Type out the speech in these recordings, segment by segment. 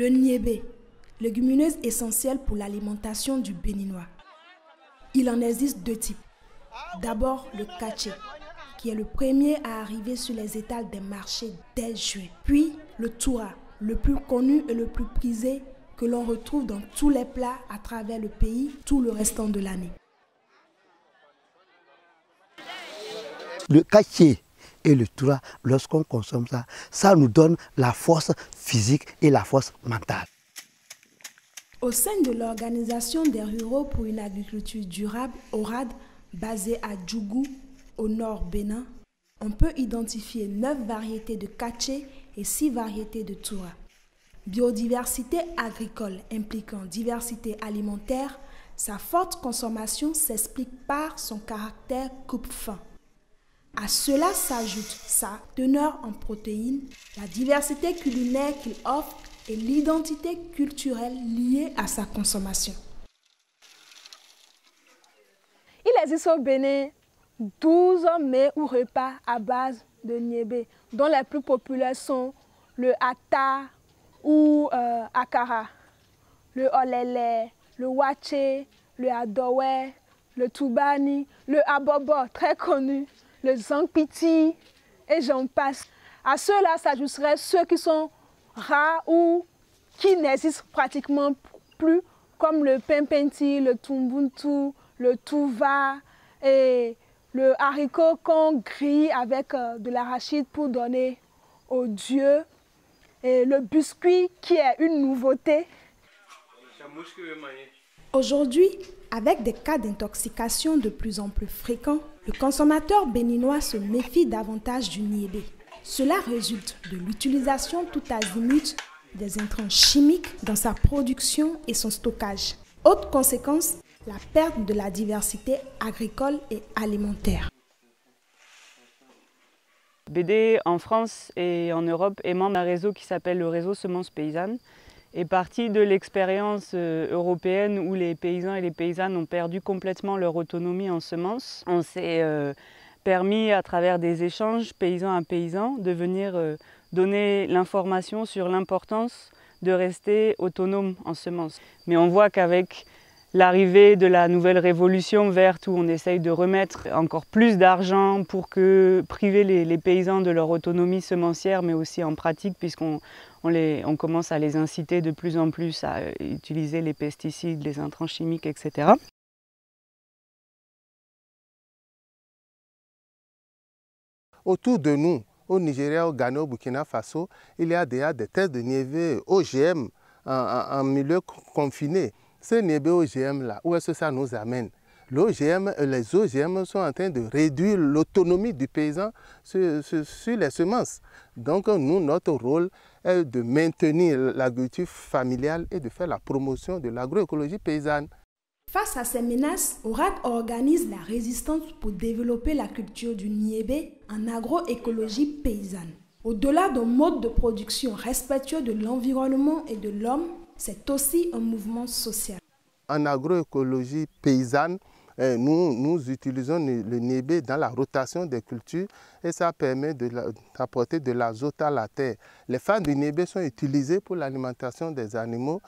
Le niébé, légumineuse essentielle pour l'alimentation du Béninois. Il en existe deux types. D'abord, le katché, qui est le premier à arriver sur les étals des marchés dès juin. Puis, le toura, le plus connu et le plus prisé, que l'on retrouve dans tous les plats à travers le pays tout le restant de l'année. Le katché et le toura, lorsqu'on consomme ça, ça nous donne la force physique et la force mentale. Au sein de l'Organisation des ruraux pour une agriculture durable, ORAD, basée à Djougou, au nord Bénin, on peut identifier 9 variétés de katché et 6 variétés de toura. Biodiversité agricole impliquant diversité alimentaire, sa forte consommation s'explique par son caractère coupe-faim. À cela s'ajoute sa teneur en protéines, la diversité culinaire qu'il offre et l'identité culturelle liée à sa consommation. Il existe au Bénin 12 mets ou repas à base de niébé, dont les plus populaires sont le ata ou akara, le olélé, le waché, le adowe, le toubani, le abobo, très connu, le zangpiti, et j'en passe. À ceux-là s'ajouteraient ceux qui sont rares ou qui n'existent pratiquement plus, comme le pimpenti, le tumbuntu, le tuva et le haricot qu'on grille avec de l'arachide pour donner aux dieux, et le biscuit qui est une nouveauté. Aujourd'hui, avec des cas d'intoxication de plus en plus fréquents, le consommateur béninois se méfie davantage du niébé. Cela résulte de l'utilisation tout azimut des intrants chimiques dans sa production et son stockage. Autre conséquence, la perte de la diversité agricole et alimentaire. BD en France et en Europe est membre d'un réseau qui s'appelle le réseau Semences Paysannes, est parti de l'expérience européenne où les paysans et les paysannes ont perdu complètement leur autonomie en semences. On s'est permis à travers des échanges paysan à paysan de venir donner l'information sur l'importance de rester autonome en semences. Mais on voit qu'avec l'arrivée de la nouvelle révolution verte où on essaye de remettre encore plus d'argent pour priver les paysans de leur autonomie semencière, mais aussi en pratique puisqu'on commence à les inciter de plus en plus à utiliser les pesticides, les intrants chimiques, etc. Autour de nous, au Nigeria, au Ghana, au Burkina Faso, il y a déjà des tests de niébé OGM en milieu confiné. Ces niébé OGM-là, où est-ce que ça nous amène? Les OGM sont en train de réduire l'autonomie du paysan sur les semences. Donc nous, notre rôle est de maintenir l'agriculture familiale et de faire la promotion de l'agroécologie paysanne. Face à ces menaces, ORAD organise la résistance pour développer la culture du niébé en agroécologie paysanne. Au-delà d'un mode de production respectueux de l'environnement et de l'homme, c'est aussi un mouvement social. En agroécologie paysanne, nous utilisons le niébé dans la rotation des cultures et ça permet d'apporter de l'azote à la terre. Les fans du niébé sont utilisés pour l'alimentation des animaux.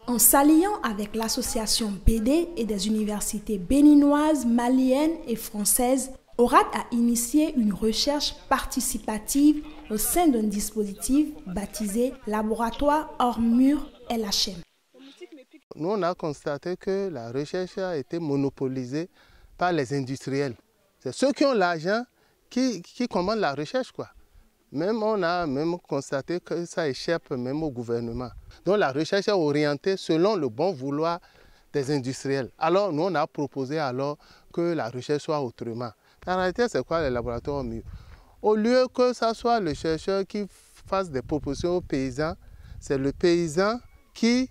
En s'alliant avec l'association BD et des universités béninoises, maliennes et françaises, ORAD a initié une recherche participative au sein d'un dispositif baptisé Laboratoire hors mur LHM. Nous, on a constaté que la recherche a été monopolisée par les industriels. C'est ceux qui ont l'argent qui commandent la recherche, quoi. On a même constaté que ça échappe même au gouvernement. Donc la recherche est orientée selon le bon vouloir des industriels. Alors nous, on a proposé alors que la recherche soit autrement. En réalité, c'est quoi les laboratoires mieux? Au lieu que ce soit le chercheur qui fasse des propositions aux paysans, c'est le paysan qui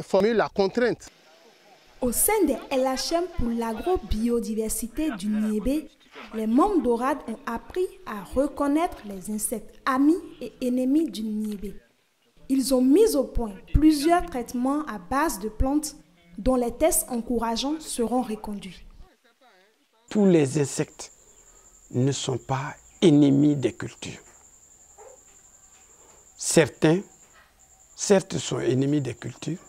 formule la contrainte. Au sein des LHM pour l'agrobiodiversité du niébé, les membres d'ORAD ont appris à reconnaître les insectes amis et ennemis du niébé. Ils ont mis au point plusieurs traitements à base de plantes dont les tests encourageants seront reconduits. Tous les insectes ne sont pas ennemis des cultures. Certains, certes, sont ennemis des cultures,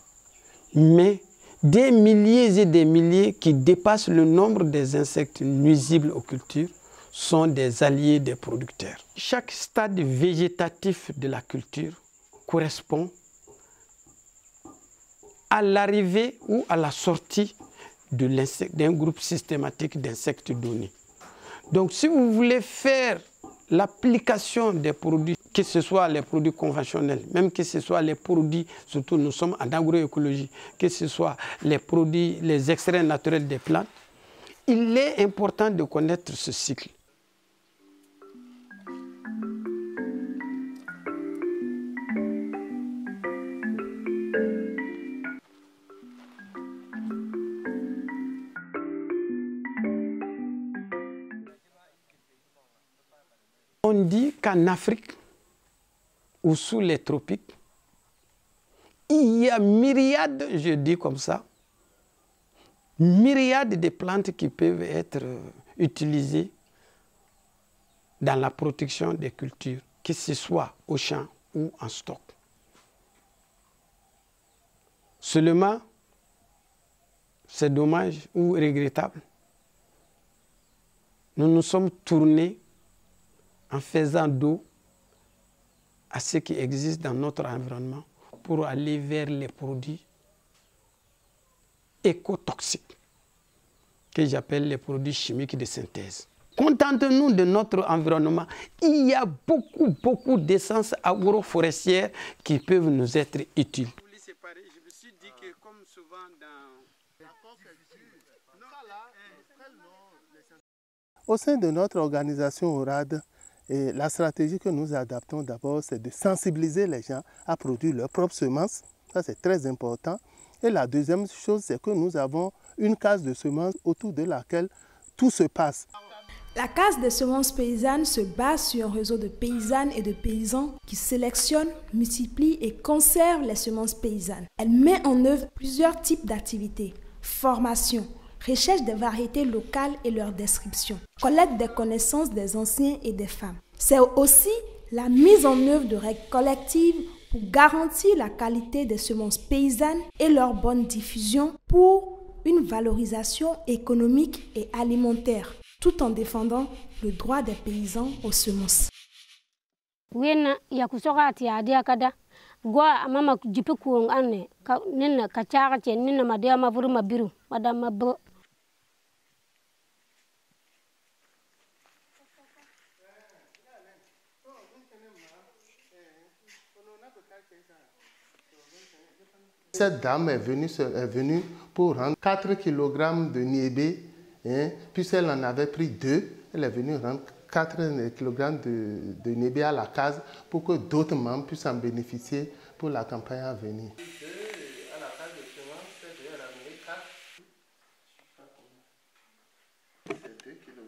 mais des milliers et des milliers qui dépassent le nombre des insectes nuisibles aux cultures sont des alliés des producteurs. Chaque stade végétatif de la culture correspond à l'arrivée ou à la sortie d'un groupe systématique d'insectes donnés. Donc si vous voulez faire l'application des produits, que ce soit les produits conventionnels, même que ce soit les produits, surtout nous sommes en agroécologie, que ce soit les produits, les extraits naturels des plantes, il est important de connaître ce cycle. On dit qu'en Afrique, ou sous les tropiques, il y a myriades, je dis comme ça, myriades de plantes qui peuvent être utilisées dans la protection des cultures, que ce soit au champ ou en stock. Seulement, c'est dommage ou regrettable, nous nous sommes tournés en faisant dos à ce qui existe dans notre environnement pour aller vers les produits écotoxiques, que j'appelle les produits chimiques de synthèse. Contentons-nous de notre environnement. Il y a beaucoup d'essences agroforestières qui peuvent nous être utiles. Je me suis dit que comme souvent Au sein de notre organisation ORAD, et la stratégie que nous adaptons d'abord, c'est de sensibiliser les gens à produire leurs propres semences. Ça, c'est très important. Et la deuxième chose, c'est que nous avons une case de semences autour de laquelle tout se passe. La case des semences paysannes se base sur un réseau de paysannes et de paysans qui sélectionnent, multiplient et conservent les semences paysannes. Elle met en œuvre plusieurs types d'activités: formation, recherche des variétés locales et leur description, collecte des connaissances des anciens et des femmes. C'est aussi la mise en œuvre de règles collectives pour garantir la qualité des semences paysannes et leur bonne diffusion pour une valorisation économique et alimentaire, tout en défendant le droit des paysans aux semences. Gwa mama jipi kuong ane ka nina kachara che nina madea mavuru mabiru madama bo. Cette dame est venue pour rendre 4 kg de niébé, puisqu'elle en avait pris 2, elle est venue rendre 4 kg de niébé à la case pour que d'autres membres puissent en bénéficier pour la campagne à venir. C'est 2 kg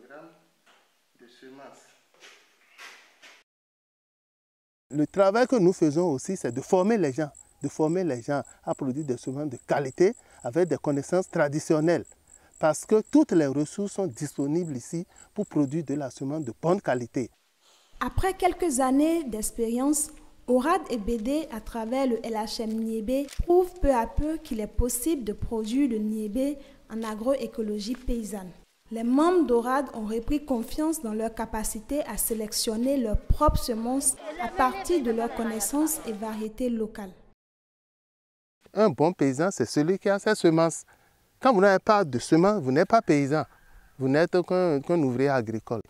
de semences. Le travail que nous faisons aussi, c'est de former les gens à produire des semences de qualité avec des connaissances traditionnelles. Parce que toutes les ressources sont disponibles ici pour produire de la semence de bonne qualité. Après quelques années d'expérience, ORAD et BD, à travers le LHM Niébé, prouvent peu à peu qu'il est possible de produire le niébé en agroécologie paysanne. Les membres d'ORAD ont repris confiance dans leur capacité à sélectionner leurs propres semences à partir de leurs connaissances et variétés locales. Un bon paysan, c'est celui qui a ses semences. Quand vous n'avez pas de semences, vous n'êtes pas paysan. Vous n'êtes qu'un ouvrier agricole.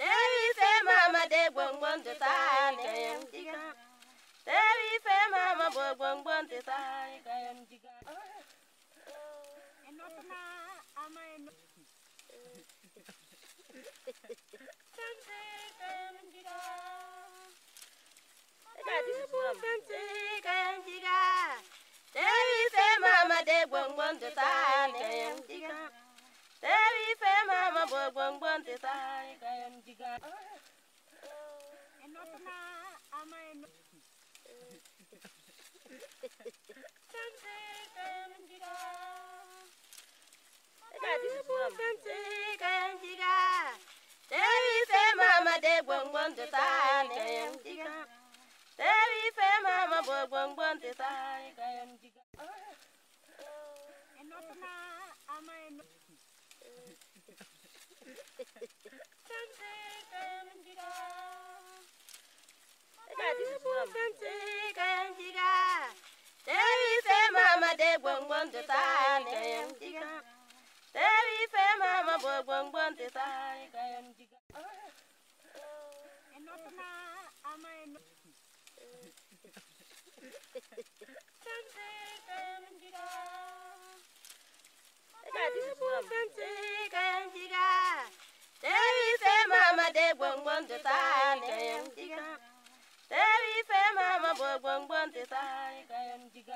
Devi fe mama de bonbon de ta kayam jiga. Devi fe mama bonbon de ta kayam jiga. Enotna ama enot. Fancy kayam jiga. Gadi suam fancy kayam jiga. Devi fe mama de bonbon de ta kayam jiga. Devi fe mama bonbon de ta kayam jiga. Enotna ama enot. Fancy kayam jiga. Gadi suam fancy kayam jiga. Devi fe mama de bonbon de ta kayam jiga. Devi fe mama bonbon de ta kayam jiga. Enotna ama enot. Fancy kayam jiga. Gadi suam fancy kayam jiga. Devi fe mama de bonbon de ta kayam jiga. Devi fe mama bonbon de ta kayam jiga. Enotna ama enot. Fancy kayam jiga. Gadi suam fancy kayam jiga. Devi fe mama de bonbon de ta kayam jiga. Devi fe mama bonbon de ta kayam jiga.